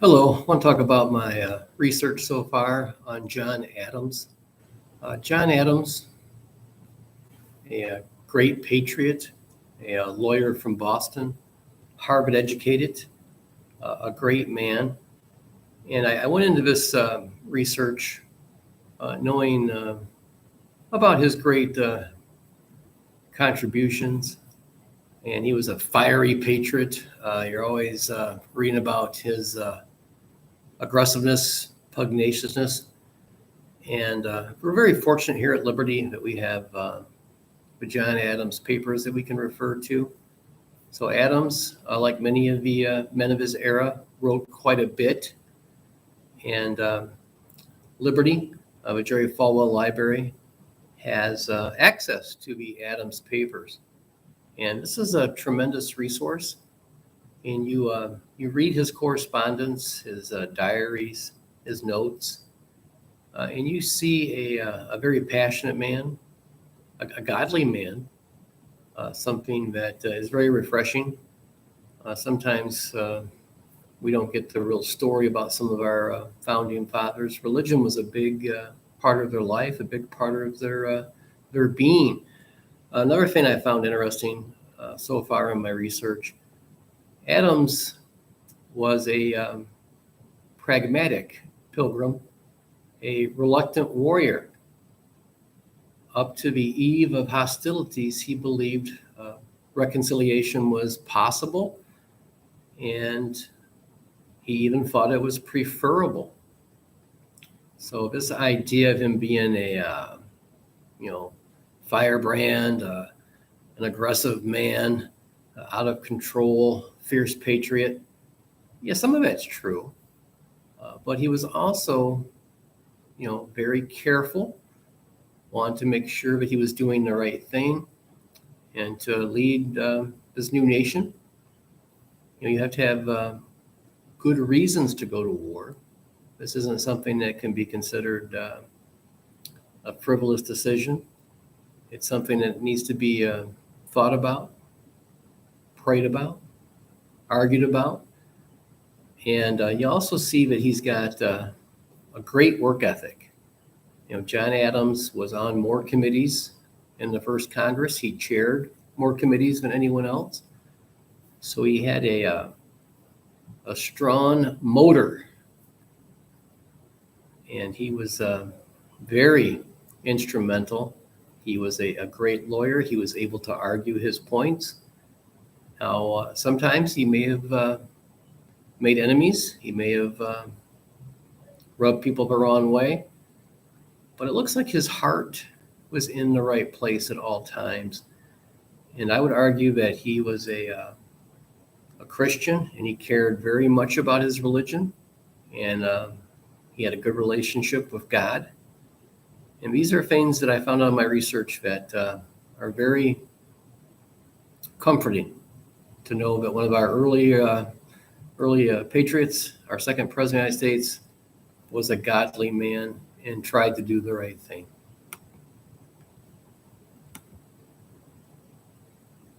Hello, I want to talk about my research so far on John Adams. John Adams, a great patriot, a lawyer from Boston, Harvard educated, a great man. And I went into this research knowing about his great contributions. And he was a fiery patriot. You're always reading about his aggressiveness, pugnaciousness. And we're very fortunate here at Liberty that we have the John Adams papers that we can refer to. So Adams, like many of the men of his era, wrote quite a bit. And Liberty, the Jerry Falwell Library, has access to the Adams papers. And this is a tremendous resource. And you read his correspondence, his diaries, his notes, and you see a very passionate man, a godly man, something that is very refreshing. Sometimes we don't get the real story about some of our founding fathers. Religion was a big part of their life, a big part of their being. Another thing I found interesting so far in my research, Adams was a pragmatic pilgrim, a reluctant warrior. Up to the eve of hostilities, he believed reconciliation was possible, and he even thought it was preferable. So this idea of him being a, firebrand, an aggressive man, out of control, fierce patriot, yeah, some of that's true. But he was also, very careful, wanted to make sure that he was doing the right thing and to lead this new nation. You have to have good reasons to go to war. This isn't something that can be considered a frivolous decision. It's something that needs to be thought about, prayed about, argued about. And you also see that he's got a great work ethic. John Adams was on more committees in the first Congress. He chaired more committees than anyone else. So he had a strong motor. And he was very instrumental. He was a great lawyer. He was able to argue his points. Now, sometimes he may have made enemies. He may have rubbed people the wrong way. But it looks like his heart was in the right place at all times. And I would argue that he was a Christian, and he cared very much about his religion. And he had a good relationship with God. And these are things that I found out in my research that are very comforting to know that one of our early patriots, our second president of the United States, was a godly man and tried to do the right thing.